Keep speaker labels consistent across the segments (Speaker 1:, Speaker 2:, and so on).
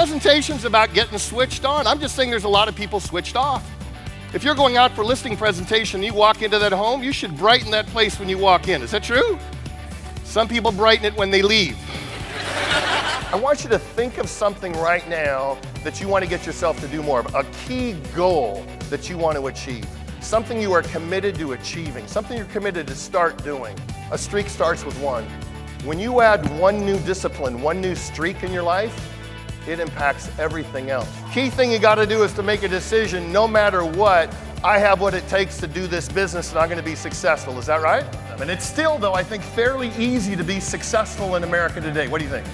Speaker 1: presentation's about getting switched on. I'm just saying there's a lot of people switched off. If you're going out for listing presentation, you walk into that home, you should brighten that place when you walk in. Is that true? Some people brighten it when they leave. I want you to think of something right now that you want to get yourself to do more of, a key goal that you want to achieve, something you are committed to achieving, something you're committed to start doing. A streak starts with one. When you add one new discipline, one new streak in your life, it impacts everything else. Key thing you got to do is to make a decision, no matter what, I have what it takes to do this business and I'm going to be successful. Is that right? And it's still, though, I think fairly easy to be successful in America today. What do you think?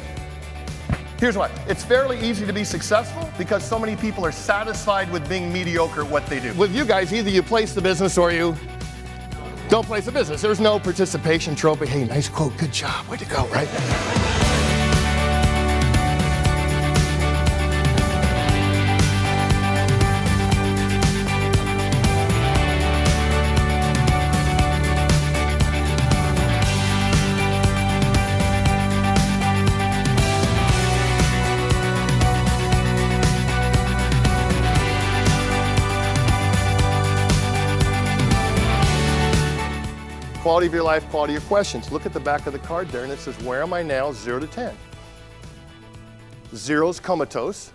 Speaker 1: Here's why. It's fairly easy to be successful because so many people are satisfied with being mediocre at what they do. With you guys, either you place the business or you don't place the business. There's no participation trophy. Hey, nice quote, good job, way to go, right? Quality of your life, quality of your questions. Look at the back of the card there and it says, where am I now, 0 to 10? 0's comatose,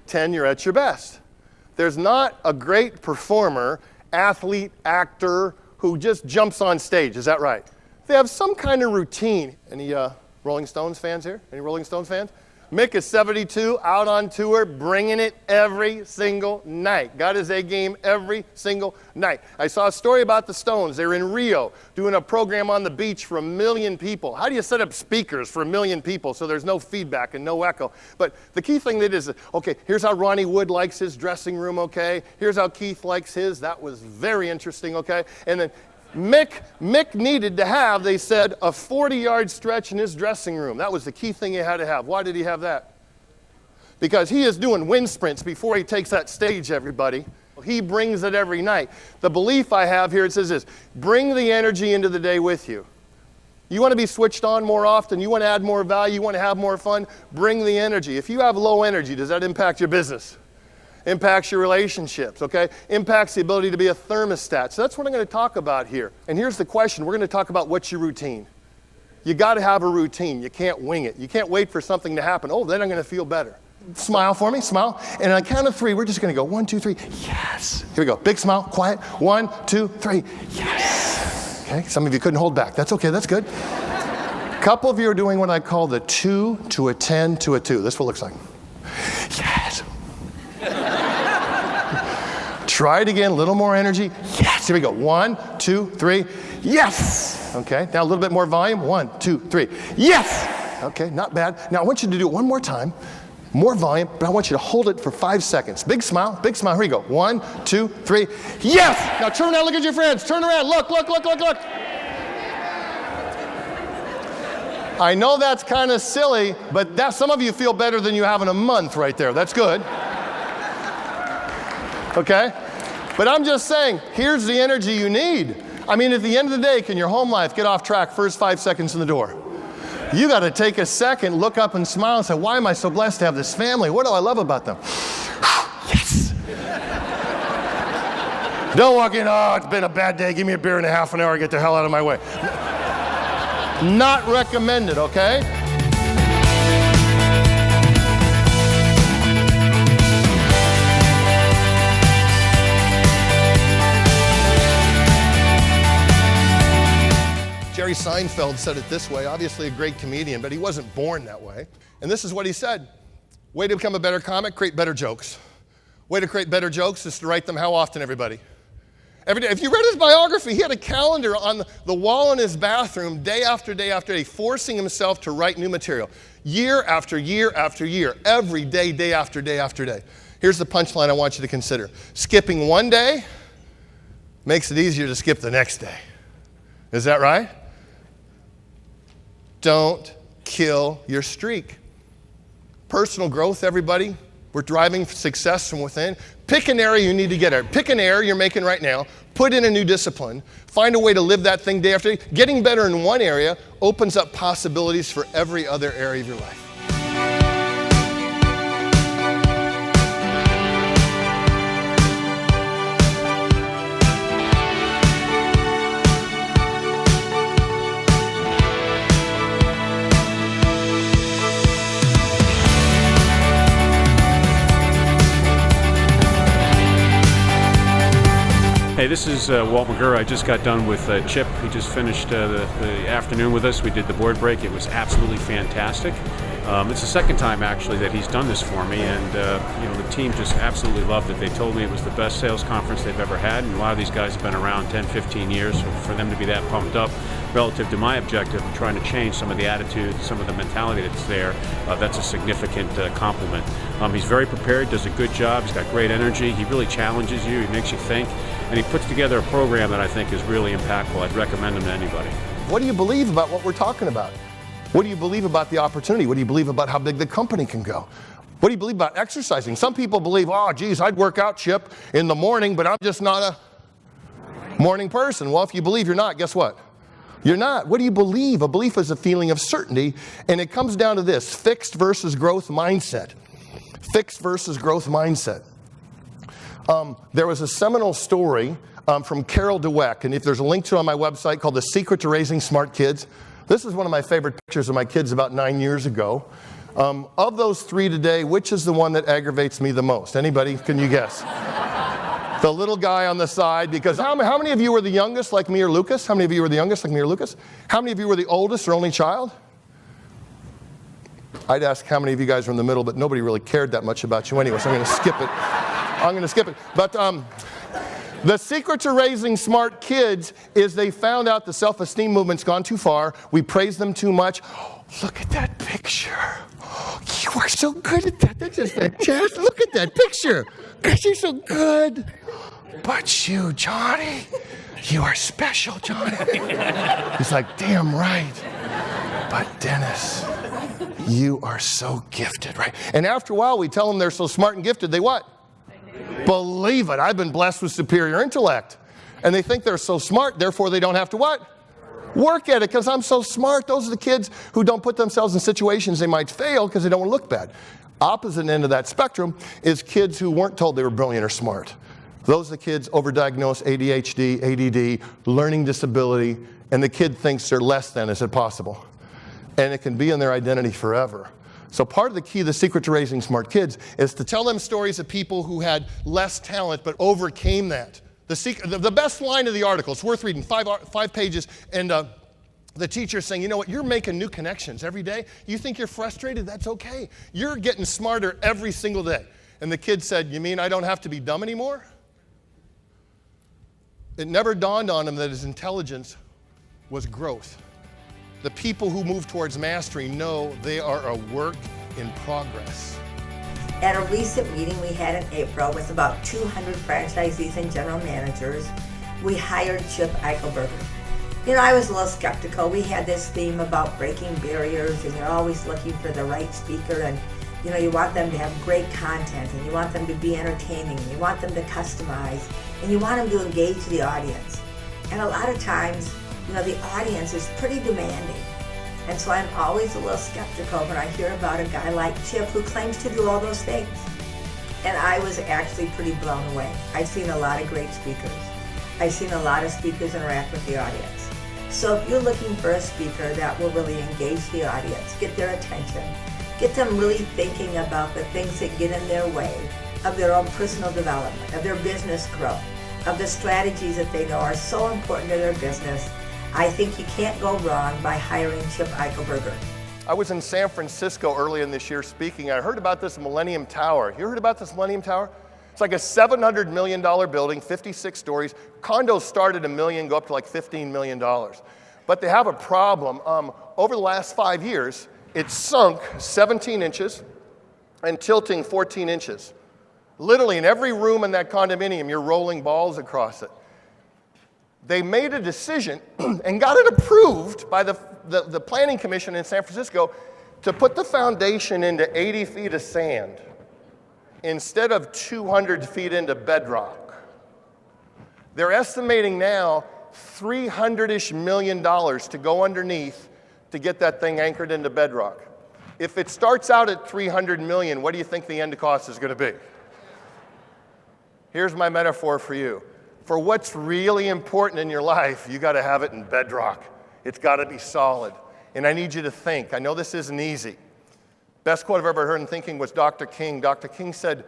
Speaker 1: 10, you're at your best. There's not a great performer, athlete, actor who just jumps on stage, is that right? They have some kind of routine. Any Rolling Stones fans here? Any Rolling Stones fans? Mick is 72, out on tour, bringing it every single night. Got his A game every single night. I saw a story about the Stones. They were in Rio doing a program on the beach for 1 million people. How do you set up speakers for 1 million people so there's no feedback and no echo? But the key thing that is, okay, here's how Ronnie Wood likes his dressing room, okay? Here's how Keith likes his. That was very interesting, okay? And then Mick needed to have, they said, a 40-yard stretch in his dressing room. That was the key thing he had to have. Why did he have that? Because he is doing wind sprints before he takes that stage, everybody. He brings it every night. The belief I have here, it says this, bring the energy into the day with you. You want to be switched on more often, you want to add more value, you want to have more fun, bring the energy. If you have low energy, does that impact your business? Impacts your relationships, okay? Impacts the ability to be a thermostat. So that's what I'm going to talk about here. And here's the question. We're going to talk about what's your routine. You got to have a routine. You can't wing it. You can't wait for something to happen. Oh, then I'm going to feel better. Smile for me, smile. And on a count of 3, we're just going to go 1, 2, 3, yes. Here we go. Big smile, quiet. 1, 2, 3, yes. Okay, some of you couldn't hold back. That's okay, that's good. A couple of you are doing what I call the 2 to a 10 to a 2. This is what it looks like. Yes. Try it again, a little more energy. Yes, here we go. 1, 2, 3, yes. Okay, now a little bit more volume. 1, 2, 3, yes. Okay, not bad. Now I want you to do it one more time. More volume, but I want you to hold it for 5 seconds. Big smile, big smile. Here we go. 1, 2, 3, yes. Now turn around, look at your friends. Turn around, look, look, look, look, look. I know that's kind of silly, but that, some of you feel better than you have in a month right there. That's good. Okay? But I'm just saying, here's the energy you need. I mean, at the end of the day, can your home life get off track first 5 seconds in the door? You got to take a second, look up and smile and say, why am I so blessed to have this family? What do I love about them? Yes. Don't walk in, oh, it's been a bad day. Give me a beer in a half an hour. Get the hell out of my way. Not recommended, okay? Jerry Seinfeld said it this way, obviously a great comedian, but he wasn't born that way. And this is what he said. Way to become a better comic, create better jokes. Way to create better jokes is to write them how often, everybody? Every day. If you read his biography, he had a calendar on the wall in his bathroom day after day after day, forcing himself to write new material. Year after year after year, every day, day after day after day. Here's the punchline I want you to consider. Skipping one day makes it easier to skip the next day. Is that right? Don't kill your streak. Personal growth, everybody. We're driving success from within. Pick an area you need to get at. Pick an area you're making right now. Put in a new discipline. Find a way to live that thing day after day. Getting better in one area opens up possibilities for every other area of your life.
Speaker 2: Hey, this is Walt McGurr. I just got done with Chip. He just finished the afternoon with us. We did the board break. It was absolutely fantastic. It's the second time, actually, that he's done this for me, and the team just absolutely loved it. They told me it was the best sales conference they've ever had, and a lot of these guys have been around 10, 15 years, so for them to be that pumped up relative to my objective of trying to change some of the attitude, some of the mentality that's there, that's a significant compliment. He's very prepared, does a good job, he's got great energy, he really challenges you, he makes you think, and he puts together a program that I think is really impactful. I'd recommend him to anybody.
Speaker 1: What do you believe about what we're talking about? What do you believe about the opportunity? What do you believe about how big the company can go? What do you believe about exercising? Some people believe, oh, geez, I'd work out, Chip, in the morning, but I'm just not a morning person. Well, if you believe you're not, guess what? You're not. What do you believe? A belief is a feeling of certainty, and it comes down to this, fixed versus growth mindset. Fixed versus growth mindset. There was a seminal story from Carol Dweck, and if there's a link to it on my website called The Secret to Raising Smart Kids. This is one of my favorite pictures of my kids about 9 years ago. Of those three today, which is the one that aggravates me the most? Anybody? Can you guess? The little guy on the side, because how many of you were the youngest like me or Lucas? How many of you were the youngest like me or Lucas? How many of you were the oldest or only child? I'd ask how many of you guys were in the middle, but nobody really cared that much about you anyway, so I'm going to skip it. I'm going to skip it. But the secret to raising smart kids is they found out the self-esteem movement's gone too far. We praise them too much. Oh, look at that picture. Oh, you are so good at that. That's just fantastic. Look at that picture. Gosh, you're so good. But you, Johnny, you are special, Johnny. He's like, damn right. But Dennis, you are so gifted, right? And after a while, we tell them they're so smart and gifted, they what? Believe it. I've been blessed with superior intellect. And they think they're so smart, therefore they don't have to what? Work at it because I'm so smart. Those are the kids who don't put themselves in situations they might fail because they don't want to look bad. Opposite end of that spectrum is kids who weren't told they were brilliant or smart. Those are the kids overdiagnosed ADHD, ADD, learning disability, and the kid thinks they're less than. Is it possible? And it can be in their identity forever. So part of the key, the secret to raising smart kids, is to tell them stories of people who had less talent but overcame that. The best line of the article, it's worth reading, five pages, and the teacher's saying, you know what, you're making new connections every day. You think you're frustrated? That's okay. You're getting smarter every single day. And the kid said, you mean I don't have to be dumb anymore? It never dawned on him that his intelligence was growth. The people who move towards mastery know they are a work in progress.
Speaker 3: At a recent meeting we had in April with about 200 franchisees and general managers, we hired Chip Eichelberger. You know, I was a little skeptical. We had this theme about breaking barriers, and you're always looking for the right speaker, and you know, you want them to have great content, and you want them to be entertaining, and you want them to customize, and you want them to engage the audience. And a lot of times, you know, the audience is pretty demanding. And so I'm always a little skeptical when I hear about a guy like Chip who claims to do all those things. And I was actually pretty blown away. I've seen a lot of great speakers. I've seen a lot of speakers interact with the audience. So if you're looking for a speaker that will really engage the audience, get their attention, get them really thinking about the things that get in their way of their own personal development, of their business growth, of the strategies that they know are so important to their business, I think you can't go wrong by hiring Chip Eichelberger.
Speaker 1: I was in San Francisco earlier in this year speaking. I heard about this Millennium Tower. You heard about this Millennium Tower? It's like a $700 million building, 56 stories. Condos start at $1 million, go up to like $15 million. But they have a problem. Over the last 5 years, it's sunk 17 inches and tilting 14 inches. Literally in every room in that condominium, you're rolling balls across it. They made a decision and got it approved by the planning commission in San Francisco to put the foundation into 80 feet of sand instead of 200 feet into bedrock. They're estimating now $300-ish million to go underneath to get that thing anchored into bedrock. If it starts out at $300 million, what do you think the end cost is going to be? Here's my metaphor for you. For what's really important in your life, you got to have it in bedrock. It's got to be solid. And I need you to think. I know this isn't easy. Best quote I've ever heard in thinking was Dr. King. Dr. King said,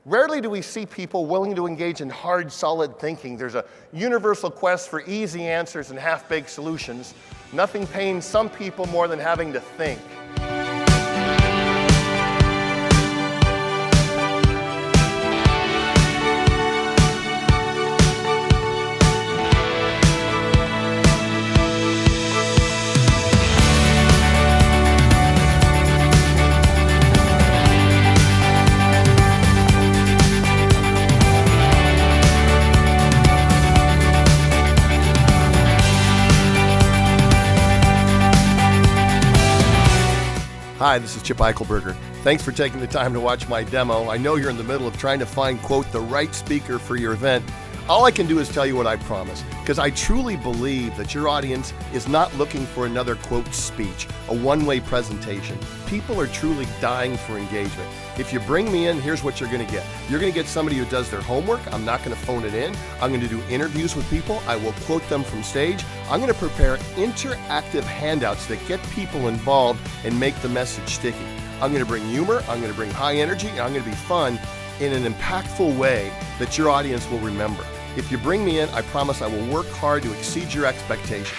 Speaker 1: Rarely do we see people willing to engage in hard, solid thinking. There's a universal quest for easy answers and half-baked solutions. Nothing pains some people more than having to think. Hi, this is Chip Eichelberger. Thanks for taking the time to watch my demo. I know you're in the middle of trying to find, quote, the right speaker for your event. All I can do is tell you what I promise, because I truly believe that your audience is not looking for another, quote, speech, a one-way presentation. People are truly dying for engagement. If you bring me in, here's what you're going to get. You're going to get somebody who does their homework. I'm not going to phone it in. I'm going to do interviews with people. I will quote them from stage. I'm going to prepare interactive handouts that get people involved and make the message sticky. I'm going to bring humor. I'm going to bring high energy. And I'm going to be fun in an impactful way that your audience will remember. If you bring me in, I promise I will work hard to exceed your expectations.